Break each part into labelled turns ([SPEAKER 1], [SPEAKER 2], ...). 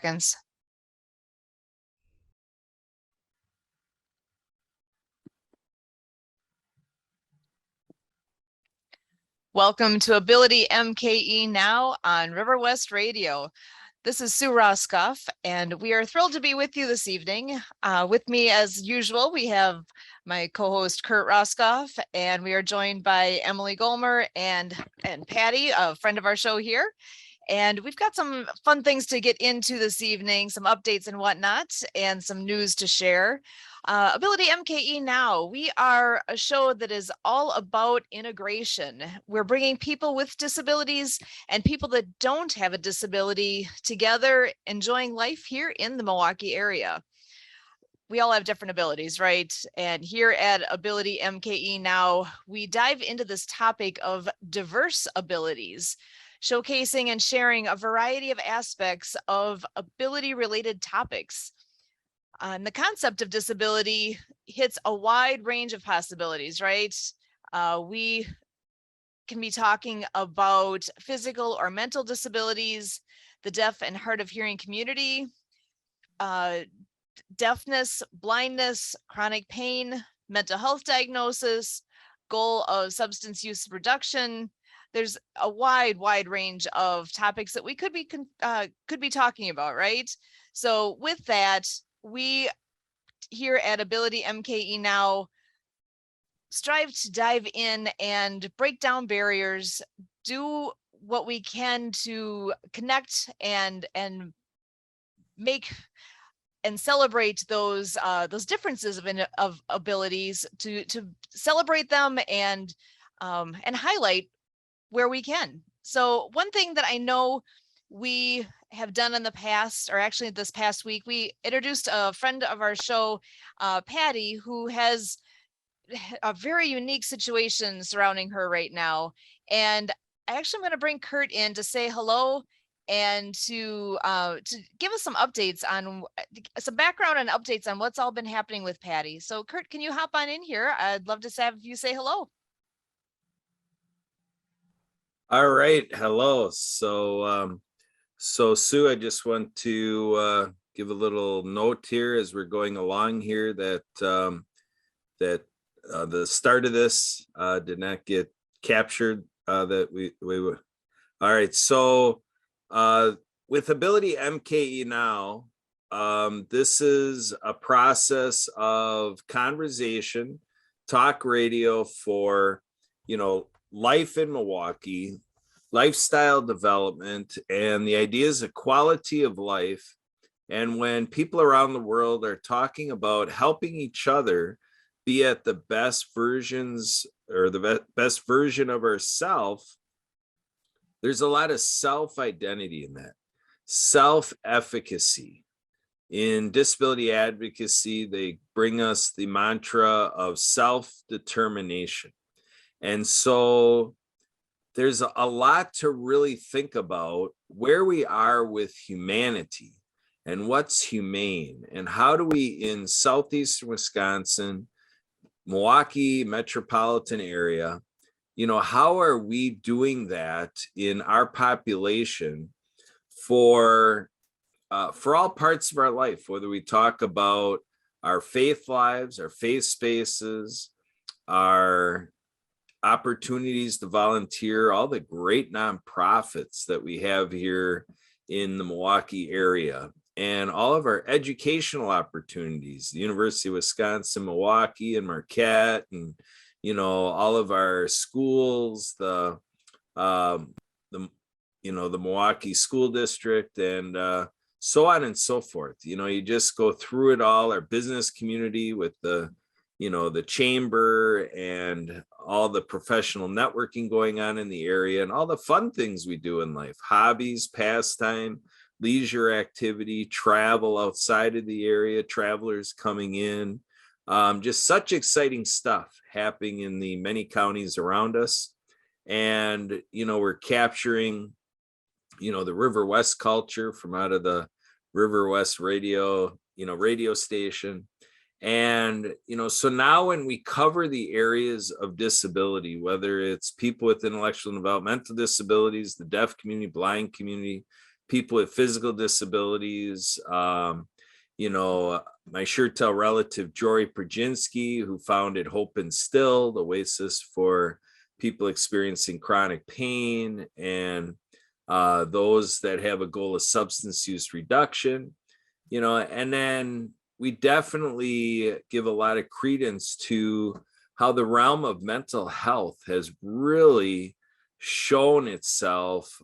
[SPEAKER 1] seconds. Welcome to AbilityMKE Now on River West Radio. This is Sue Roskopf, and we are thrilled to be with you this evening. With me, as usual, we have my co-host Kurt Roskopf, and we are joined by Emily Gollmer and Patty, a friend of our show here. And we've got some fun things to get into this evening, some updates and whatnot, and some news to share. AbilityMKE Now, we are a show that is all about integration. We're bringing people with disabilities and people that don't have a disability together, enjoying life here in the Pewaukee area. We all have different abilities, right? And here at AbilityMKE Now, we dive into this topic of diverse abilities, showcasing and sharing a variety of aspects of ability-related topics. And the concept of disability hits a wide range of possibilities, right? We can be talking about physical or mental disabilities, the deaf and hard of hearing community, deafness, blindness, chronic pain, mental health diagnosis, goal of substance use reduction. There's a wide range of topics that we could be talking about, right? So with that, we here at AbilityMKE Now strive to dive in and break down barriers, do what we can to connect and make and celebrate those differences of abilities, to celebrate them and highlight where we can. So one thing that I know we have done in the past, or actually this past week, we introduced a friend of our show, Patty, who has a very unique situation surrounding her right now. And I actually am going to bring Kurt in to say hello and to give us some updates on some background and updates on what's all been happening with Patty. So Kurt, can you hop on in here? I'd love to have you say hello.
[SPEAKER 2] All right. Hello. So Sue, I just want to give a little note here as we're going along here that the start of this did not get captured. That we would. All right. So with AbilityMKE Now, this is a process of conversation, talk radio for, life in Pewaukee, lifestyle development, and the ideas of quality of life. And when people around the world are talking about helping each other be at the best versions or the best version of ourselves, there's a lot of self-identity in that, self-efficacy. In disability advocacy, they bring us the mantra of self-determination. And so there's a lot to really think about where we are with humanity and what's humane, and how do we in southeastern Wisconsin, Pewaukee metropolitan area, how are we doing that in our population for all parts of our life, whether we talk about our faith lives, our faith spaces, our opportunities to volunteer, all the great nonprofits that we have here in the Pewaukee area, and all of our educational opportunities, the University of Wisconsin, Milwaukee and Marquette, and all of our schools, the Milwaukee School District, and so on and so forth. You just go through it all, our business community with the chamber and all the professional networking going on in the area, and all the fun things we do in life, hobbies, pastime, leisure activity, travel outside of the area, travelers coming in, just such exciting stuff happening in the many counties around us. And, we're capturing, the River West culture from out of the River West radio, radio station. And, so now when we cover the areas of disability, whether it's people with intellectual and developmental disabilities, the deaf community, blind community, people with physical disabilities. My Schertel relative, Jory Przynski, who founded Hope and Still, the oasis for people experiencing chronic pain, and those that have a goal of substance use reduction, and then we definitely give a lot of credence to how the realm of mental health has really shown itself,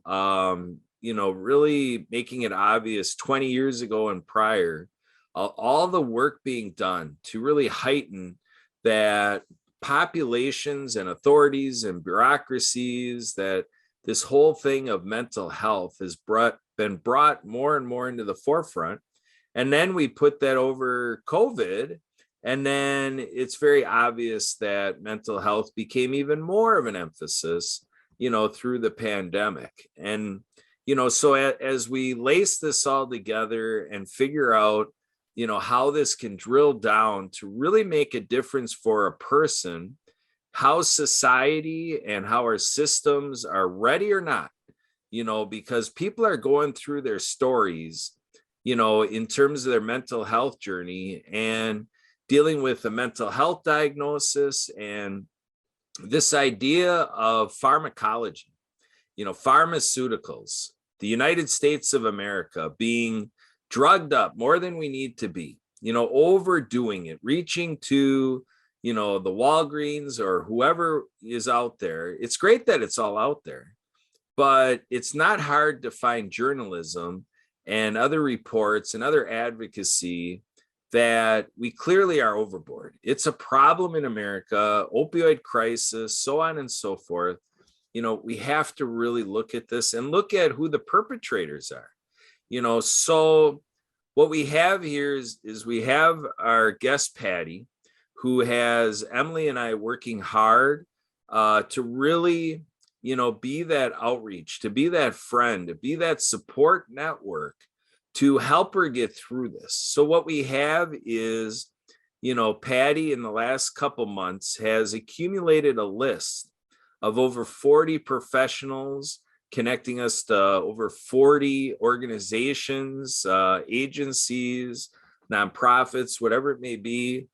[SPEAKER 2] really making it obvious 20 years ago and prior, all the work being done to really heighten that populations and authorities and bureaucracies, that this whole thing of mental health has been brought more and more into the forefront. And then we put that over COVID, and then it's very obvious that mental health became even more of an emphasis, through the pandemic. And, so as we lace this all together and figure out, how this can drill down to really make a difference for a person, how society and how our systems are ready or not, because people are going through their stories, in terms of their mental health journey and dealing with a mental health diagnosis and this idea of pharmacology, pharmaceuticals, the United States of America being drugged up more than we need to be, overdoing it, reaching to, the Walgreens or whoever is out there. It's great that it's all out there, but it's not hard to find journalism and other reports and other advocacy that we clearly are overboard. It's a problem in America, opioid crisis, so on and so forth. We have to really look at this and look at who the perpetrators are. So what we have here is we have our guest Patty, who has Emily and I working hard to really, be that outreach, to be that friend, to be that support network to help her get through this. So what we have is, Patty in the last couple months has accumulated a list of over 40 professionals, connecting us to over 40 organizations, agencies, nonprofits, whatever it may be.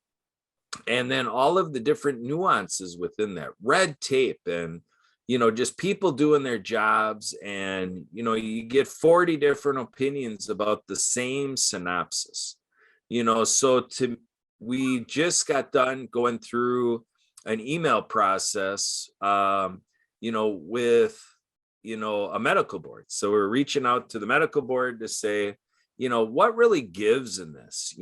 [SPEAKER 2] And then all of the different nuances within that, red tape and, just people doing their jobs. And, you get 40 different opinions about the same synopsis, so we just got done going through an email process, with, a medical board. So we're reaching out to the medical board to say, what really gives in this,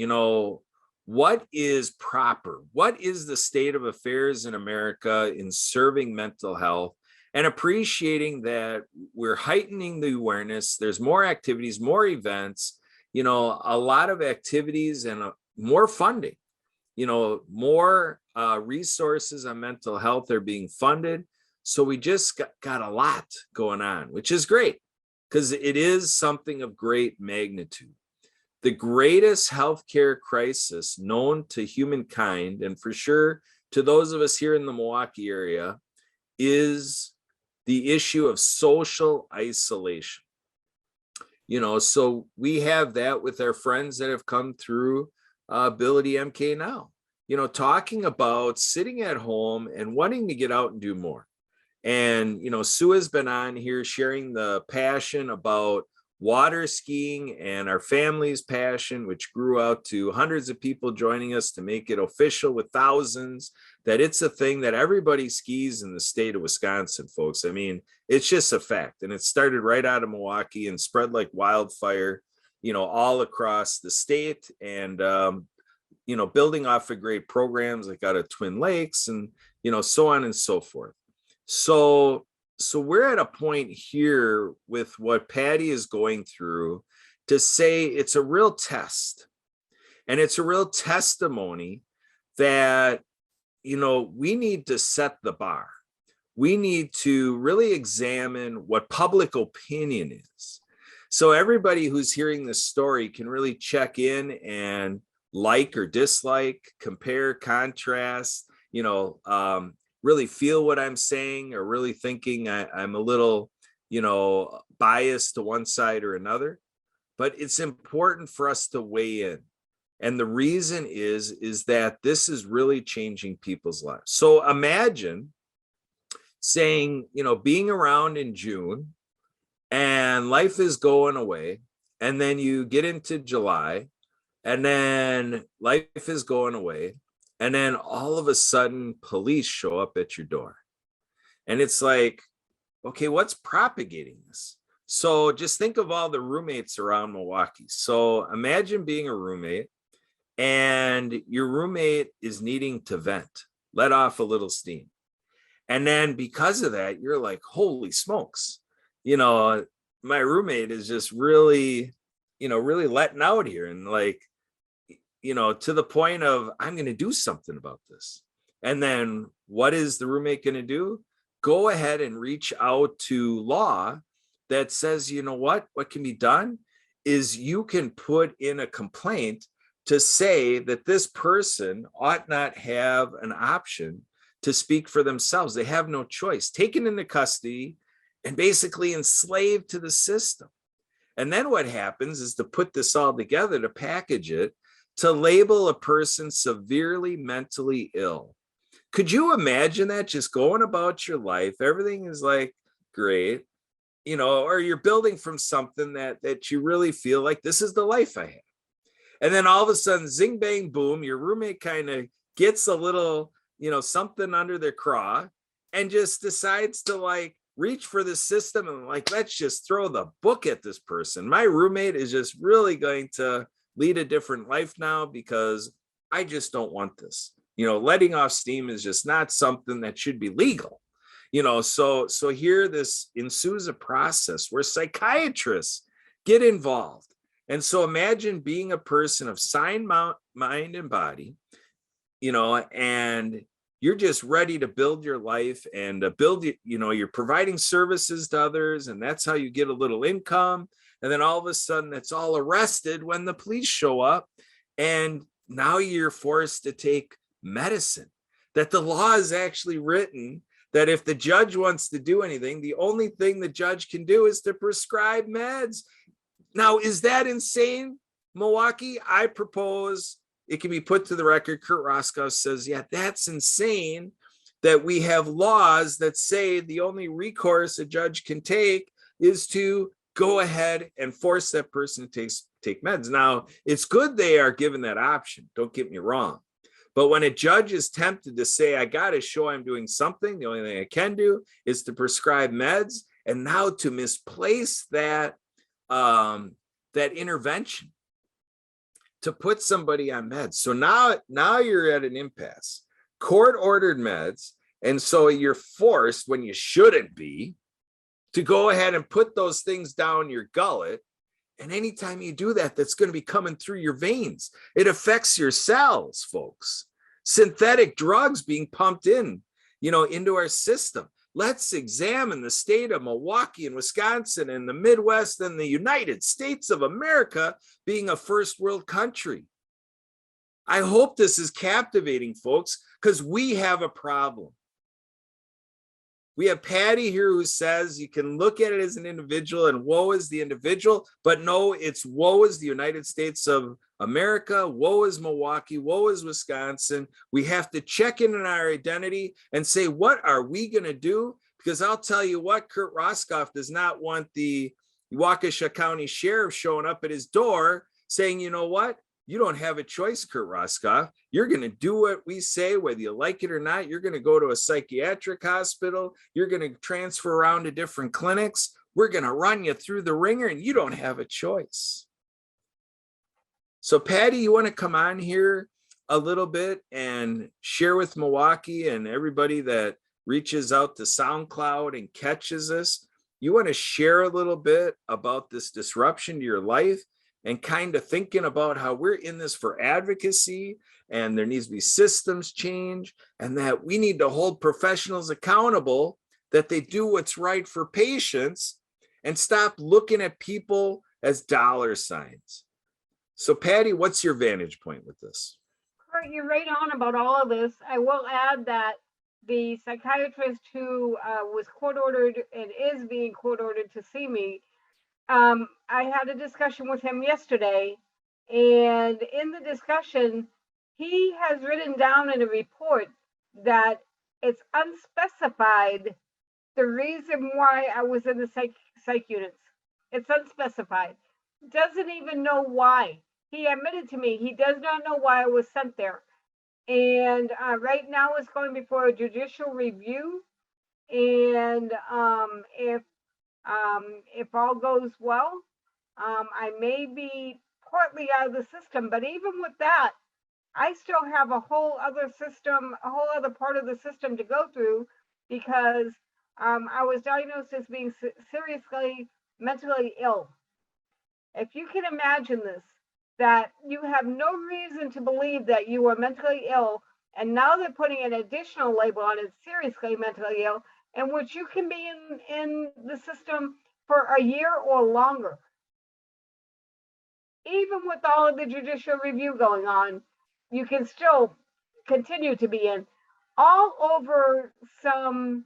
[SPEAKER 2] what is proper, what is the state of affairs in America in serving mental health, and appreciating that we're heightening the awareness. There's more activities, more events, a lot of activities and more funding, more resources on mental health are being funded. So we just got a lot going on, which is great because it is something of great magnitude. The greatest healthcare crisis known to humankind, and for sure to those of us here in the Milwaukee area, is the issue of social isolation. So we have that with our friends that have come through AbilityMKE Now, talking about sitting at home and wanting to get out and do more. And, Sue has been on here sharing the passion about water skiing and our family's passion, which grew out to hundreds of people joining us to make it official with thousands, that it's a thing that everybody skis in the state of Wisconsin, folks. I mean, it's just a fact. And it started right out of Milwaukee and spread like wildfire, all across the state. And, building off of great programs like out of Twin Lakes and, so on and so forth. So we're at a point here with what Patty is going through to say it's a real test, and it's a real testimony that, we need to set the bar. We need to really examine what public opinion is. So everybody who's hearing this story can really check in and like or dislike, compare, contrast, really feel what I'm saying, or really thinking I'm a little, biased to one side or another, but it's important for us to weigh in. And the reason is that this is really changing people's lives. So imagine saying, being around in June and life is going away, and then you get into July, and then life is going away, and then all of a sudden police show up at your door. And it's like, okay, what's propagating this? So just think of all the roommates around Milwaukee. So imagine being a roommate and your roommate is needing to vent, let off a little steam. And then because of that, you're like, holy smokes, my roommate is just really, really letting out here. And like, to the point of, I'm going to do something about this. And then what is the roommate going to do? Go ahead and reach out to law that says, what can be done is you can put in a complaint to say that this person ought not have an option to speak for themselves. They have no choice, taken into custody and basically enslaved to the system. And then what happens is to put this all together, to package it, to label a person severely mentally ill. Could you imagine that, just going about your life? Everything is like great, or you're building from something that you really feel like this is the life I have. And then all of a sudden, zing, bang, boom, your roommate kind of gets a little, something under their craw and just decides to like reach for the system and like, let's just throw the book at this person. My roommate is just really going to lead a different life now because I just don't want this. Letting off steam is just not something that should be legal. So here this ensues a process where psychiatrists get involved. And so imagine being a person of sound mind and body, and you're just ready to build your life and you're providing services to others, and that's how you get a little income. And then all of a sudden it's all arrested when the police show up, and now you're forced to take medicine that the law is actually written that if the judge wants to do anything, the only thing the judge can do is to prescribe meds. Now, is that insane, Milwaukee? I propose it can be put to the record. Kurt Roskopf says, yeah, that's insane that we have laws that say the only recourse a judge can take is to go ahead and force that person to take meds. Now, it's good they are given that option. Don't get me wrong. But when a judge is tempted to say, I got to show I'm doing something, the only thing I can do is to prescribe meds, and now to misplace that intervention to put somebody on meds. So now you're at an impasse. Court ordered meds, and so you're forced, when you shouldn't be, to go ahead and put those things down your gullet. And anytime you do that, that's going to be coming through your veins. It affects your cells, folks. Synthetic drugs being pumped into our system. Let's examine the state of Milwaukee and Wisconsin and the Midwest and the United States of America being a first world country. I hope this is captivating, folks, because we have a problem. We have Patty here who says you can look at it as an individual and woe is the individual, but no, it's woe is the United States of America, woe is Milwaukee, woe is Wisconsin. We have to check in on our identity and say, what are we going to do? Because I'll tell you what, Kurt Roskopf does not want the Waukesha County Sheriff showing up at his door saying, you know what? You don't have a choice, Kurt Roskopf. You're going to do what we say, whether you like it or not. You're going to go to a psychiatric hospital. You're going to transfer around to different clinics. We're going to run you through the ringer, and you don't have a choice. So, Patty, you want to come on here a little bit and share with Milwaukee and everybody that reaches out to SoundCloud and catches this? You want to share a little bit about this disruption to your life and kind of thinking about how we're in this for advocacy and there needs to be systems change and that we need to hold professionals accountable, that they do what's right for patients and stop looking at people as dollar signs. So Patty, what's your vantage point with this?
[SPEAKER 3] Kurt, you're right on about all of this. I will add that the psychiatrist who was court ordered and is being court ordered to see me, I had a discussion with him yesterday, and in the discussion, he has written down in a report that it's unspecified the reason why I was in the psych units. It's unspecified. Doesn't even know why. He admitted to me he does not know why I was sent there. And right now it's going before a judicial review. And if all goes well, I may be partly out of the system. But even with that, I still have a whole other system, a whole other part of the system to go through, because I was diagnosed as being seriously mentally ill. If you can imagine this, that you have no reason to believe that you are mentally ill, and now they're putting an additional label on it, seriously mentally ill, in which you can be in the system for a year or longer. Even with all of the judicial review going on, you can still continue to be in, all over some,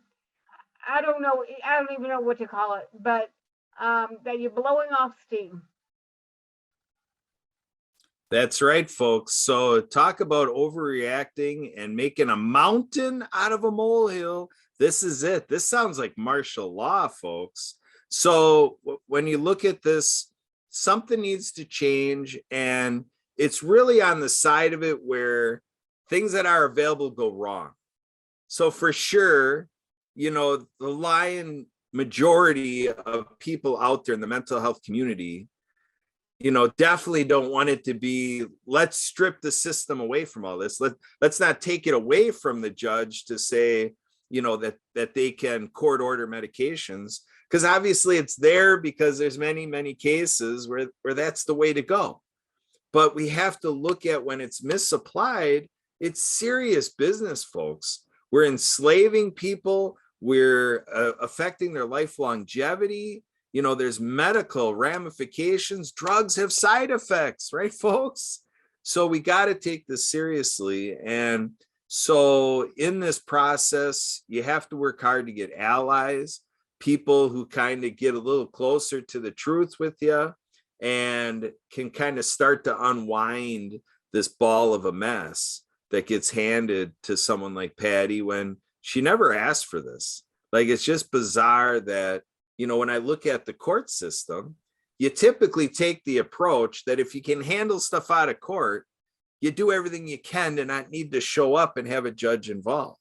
[SPEAKER 3] I don't know, I don't even know what to call it, but that you're blowing off steam.
[SPEAKER 2] That's right, folks. So talk about overreacting and making a mountain out of a molehill. This is it. This sounds like martial law, folks. So when you look at this, something needs to change. And it's really on the side of it where things that are available go wrong. So for sure, you know, the lion majority of people out there in the mental health community, you know, definitely don't want it to be, let's strip the system away from all this. Let's not take it away from the judge to say, you know, that they can court order medications, because obviously it's there because there's many cases where that's the way to go. But we have to look at when it's misapplied, it's serious business, folks. We're enslaving people. We're affecting their life longevity. You know, there's medical ramifications. Drugs have side effects, right, folks? So we got to take this seriously. And so in this process, you have to work hard to get allies, people who kind of get a little closer to the truth with you and can kind of start to unwind this ball of a mess that gets handed to someone like Patty when she never asked for this. Like, it's just bizarre that, you know, when I look at the court system, you typically take the approach that if you can handle stuff out of court, you do everything you can to not need to show up and have a judge involved.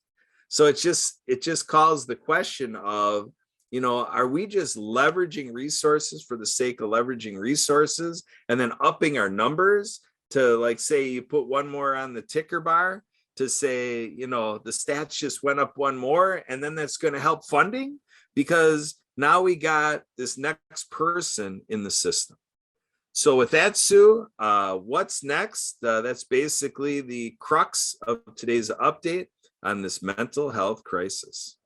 [SPEAKER 2] So it just calls the question of, you know, are we just leveraging resources for the sake of leveraging resources and then upping our numbers to, like, say you put one more on the ticker bar to say, you know, the stats just went up one more, and then that's going to help funding because now we got this next person in the system. So with that, Sue, what's next? That's basically the crux of today's update on this mental health crisis.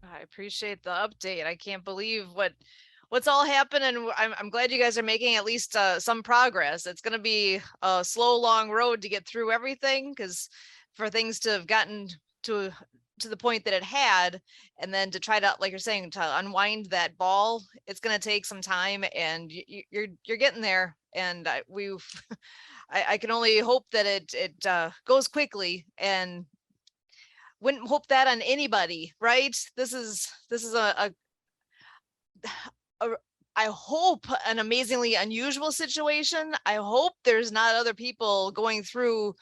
[SPEAKER 1] I appreciate the update. I can't believe what's all happened, and I'm glad you guys are making at least some progress. It's going to be a slow, long road to get through everything, because for things to have gotten to the point that it had, and then to try to, like you're saying, to unwind that ball, it's going to take some time, and you're getting there. And I can only hope that it goes quickly, and wouldn't hope that on anybody, right? This is a I hope an amazingly unusual situation. I hope there's not other people going through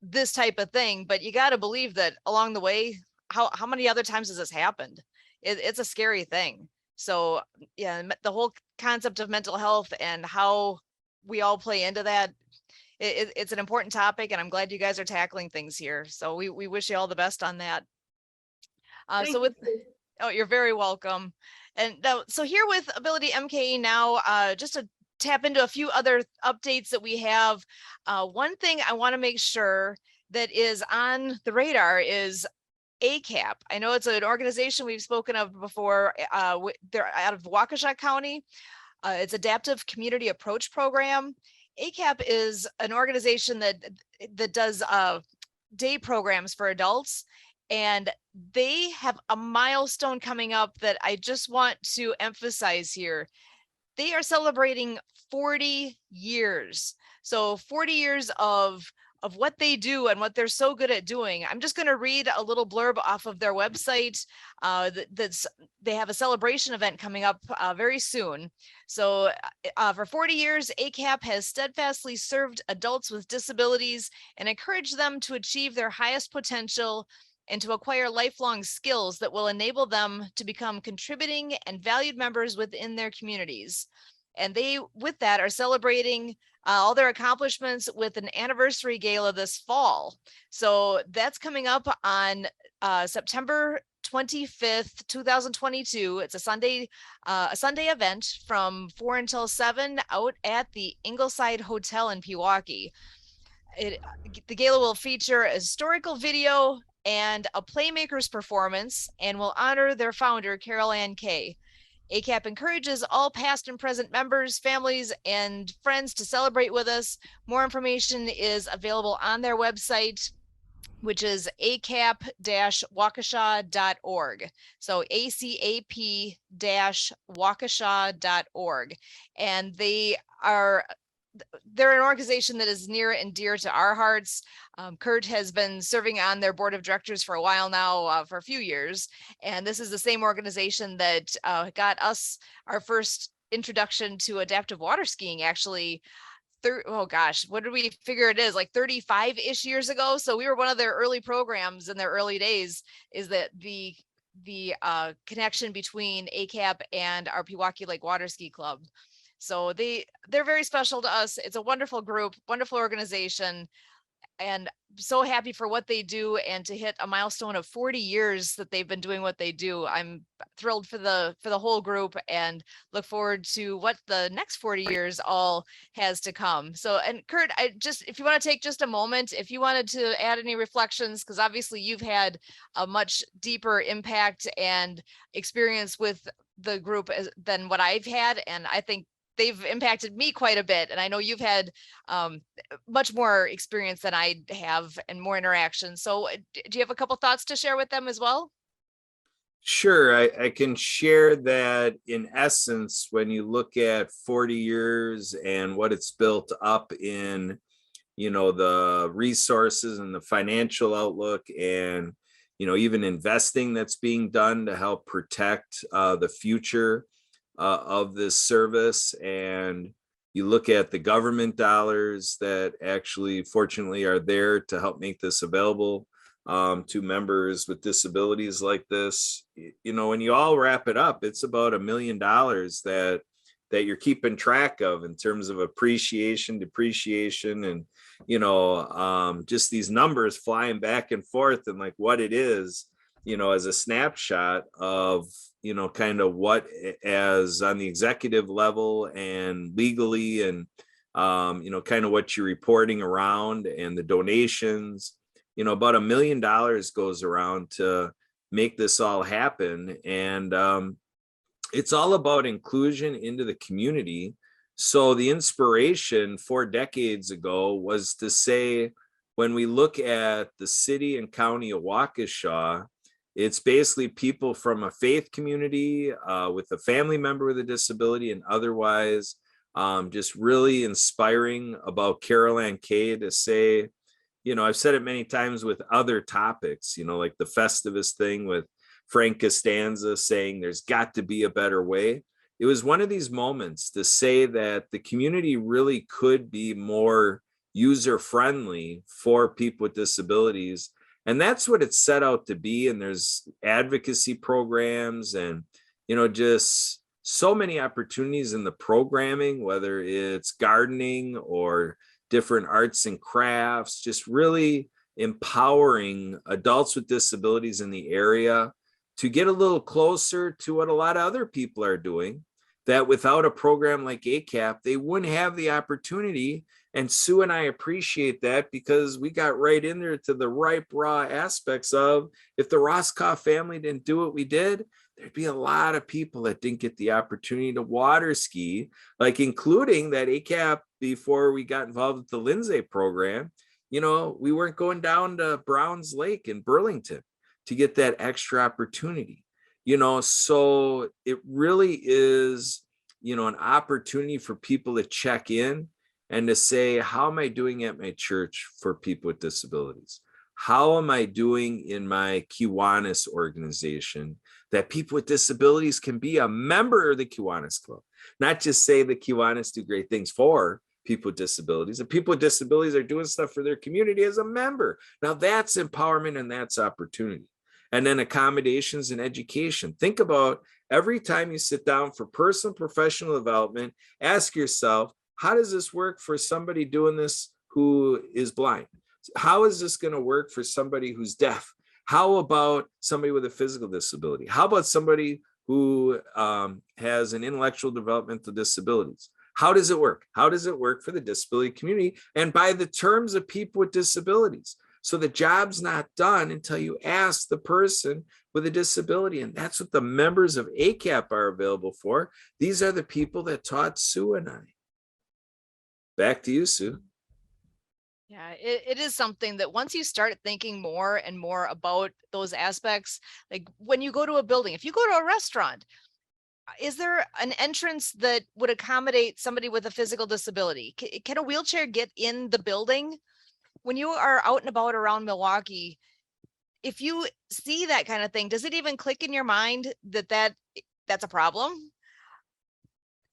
[SPEAKER 1] this type of thing, but you got to believe that along the way, how many other times has this happened? It's a scary thing. So yeah, the whole concept of mental health and how we all play into that, it's an important topic, and I'm glad you guys are tackling things here. So we wish you all the best on that. So with, oh, you're very welcome. And now, so here with AbilityMKE Now, just to tap into a few other updates that we have. One thing I want to make sure that is on the radar is ACAP. I know it's an organization we've spoken of before. They're out of Waukesha County. It's Adaptive Community Approach Program. ACAP is an organization that does day programs for adults. And they have a milestone coming up that I just want to emphasize here. They are celebrating 40 years. So 40 years of what they do and what they're so good at doing. I'm just going to read a little blurb off of their website. They have a celebration event coming up very soon. So for 40 years, ACAP has steadfastly served adults with disabilities and encouraged them to achieve their highest potential and to acquire lifelong skills that will enable them to become contributing and valued members within their communities. And they, with that, are celebrating all their accomplishments with an anniversary gala this fall. So that's coming up on September 25th, 2022. It's a Sunday event from 4 until 7 out at the Ingleside Hotel in Pewaukee. The gala will feature a historical video and a playmaker's performance and will honor their founder, Carol Ann Kay. ACAP encourages all past and present members, families, and friends to celebrate with us. More information is available on their website, which is acap-waukesha.org. So acap-waukesha.org. And they're an organization that is near and dear to our hearts. Kurt has been serving on their board of directors for a while now, for a few years. And this is the same organization that got us our first introduction to adaptive water skiing, actually. Oh gosh, what did we figure it is, like 35-ish years ago? So we were one of their early programs in their early days, is that the connection between ACAP and our Pewaukee Lake Water Ski Club. So they're very special to us. It's a wonderful group, wonderful organization, and so happy for what they do and to hit a milestone of 40 years that they've been doing what they do. I'm thrilled for the whole group and look forward to what the next 40 years all has to come. So, and Kurt, if you want to take just a moment, if you wanted to add any reflections, because obviously you've had a much deeper impact and experience with the group than what I've had. And I think they've impacted me quite a bit. And I know you've had much more experience than I have and more interaction. So do you have a couple thoughts to share with them as well?
[SPEAKER 2] Sure, I can share that in essence, when you look at 40 years and what it's built up in, the resources and the financial outlook and, even investing that's being done to help protect the future of this service. And you look at the government dollars that actually, fortunately, are there to help make this available to members with disabilities like this. When you all wrap it up, it's about $1 million that you're keeping track of in terms of appreciation, depreciation, and just these numbers flying back and forth, and like what it is, as a snapshot of kind of what, as on the executive level and legally, and kind of what you're reporting around and the donations. About $1 million goes around to make this all happen. And it's all about inclusion into the community. So the inspiration 4 decades ago was to say, when we look at the city and county of Waukesha, it's basically people from a faith community with a family member with a disability and otherwise, just really inspiring about Carol Ann Kay to say, I've said it many times with other topics, like the Festivus thing with Frank Costanza saying there's got to be a better way. It was one of these moments to say that the community really could be more user-friendly for people with disabilities. And that's what it's set out to be. And there's advocacy programs and, just so many opportunities in the programming, whether it's gardening or different arts and crafts, just really empowering adults with disabilities in the area to get a little closer to what a lot of other people are doing, that without a program like ACAP, they wouldn't have the opportunity. And Sue and I appreciate that, because we got right in there to the ripe, raw aspects of, if the Roskopf family didn't do what we did, there'd be a lot of people that didn't get the opportunity to water ski, like including that ACAP, before we got involved with the Lindsay program, we weren't going down to Browns Lake in Burlington to get that extra opportunity. So it really is, an opportunity for people to check in and to say, how am I doing at my church for people with disabilities? How am I doing in my Kiwanis organization that people with disabilities can be a member of the Kiwanis Club? Not just say the Kiwanis do great things for people with disabilities, and people with disabilities are doing stuff for their community as a member. Now that's empowerment and that's opportunity. And then accommodations and education. Think about every time you sit down for personal professional development, ask yourself, how does this work for somebody doing this who is blind? How is this going to work for somebody who's deaf? How about somebody with a physical disability? How about somebody who has an intellectual developmental disabilities? How does it work? How does it work for the disability community? And by the terms of people with disabilities. So the job's not done until you ask the person with a disability. And that's what the members of ACAP are available for. These are the people that taught Sue and I. Back to you, Sue.
[SPEAKER 1] Yeah, it is something that once you start thinking more and more about those aspects, like when you go to a building, if you go to a restaurant, is there an entrance that would accommodate somebody with a physical disability? Can a wheelchair get in the building? When you are out and about around Milwaukee, if you see that kind of thing, does it even click in your mind that that's a problem?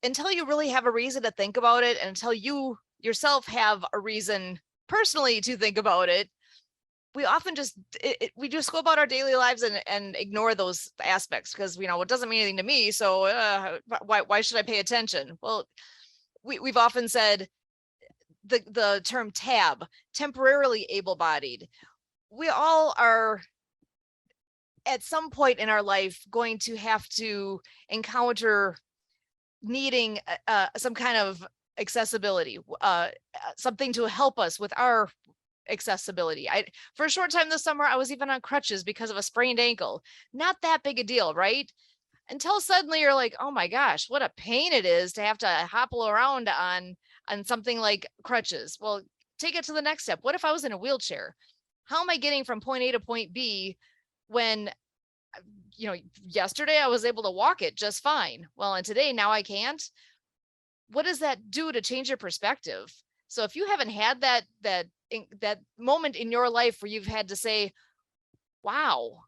[SPEAKER 1] Until you really have a reason to think about it, and until you yourself have a reason personally to think about it, we often we just go about our daily lives and ignore those aspects because it doesn't mean anything to me. So why should I pay attention? Well, we've often said the term TAB, temporarily able-bodied. We all are at some point in our life going to have to encounter needing some kind of accessibility, something to help us with our accessibility. For a short time this summer, I was even on crutches because of a sprained ankle. Not that big a deal, right? Until suddenly you're like, oh my gosh, what a pain it is to have to hobble around on something like crutches. Well, take it to the next step. What if I was in a wheelchair? How am I getting from point A to point B when, yesterday I was able to walk it just fine. Well, and today now I can't. What does that do to change your perspective? So if you haven't had that moment in your life where you've had to say, wow,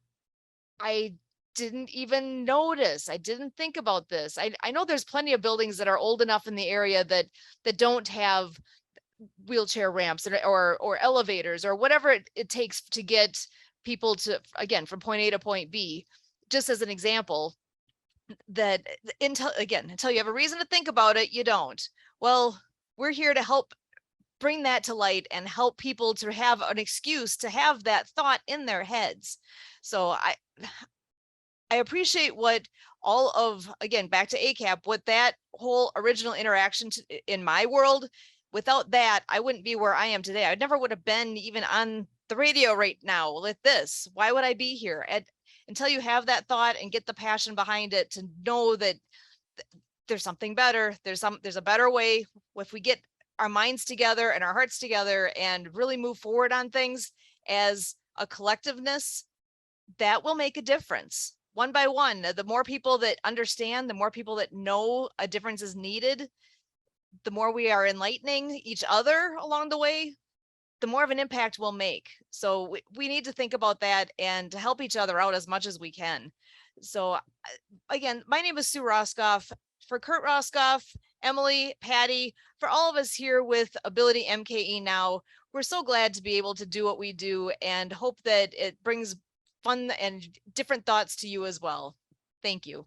[SPEAKER 1] I didn't even notice. I didn't think about this. I know there's plenty of buildings that are old enough in the area that don't have wheelchair ramps or elevators or whatever it takes to get people to, again, from point A to point B. Just as an example, that until you have a reason to think about it, you don't. Well, we're here to help bring that to light and help people to have an excuse to have that thought in their heads. So I appreciate what all of, again, back to ACAP, what that whole original interaction in my world, without that, I wouldn't be where I am today. I never would have been even on the radio right now with this. Why would I be here? Until you have that thought and get the passion behind it to know that there's something better. There's a better way. If we get our minds together and our hearts together and really move forward on things as a collectiveness, that will make a difference. One by one, the more people that understand, the more people that know a difference is needed, the more we are enlightening each other along the way, the more of an impact we'll make. So we need to think about that and to help each other out as much as we can. So again, my name is Sue Roskopf. For Kurt Roskopf, Emily, Patty, for all of us here with AbilityMKE Now, we're so glad to be able to do what we do and hope that it brings fun and different thoughts to you as well. Thank you.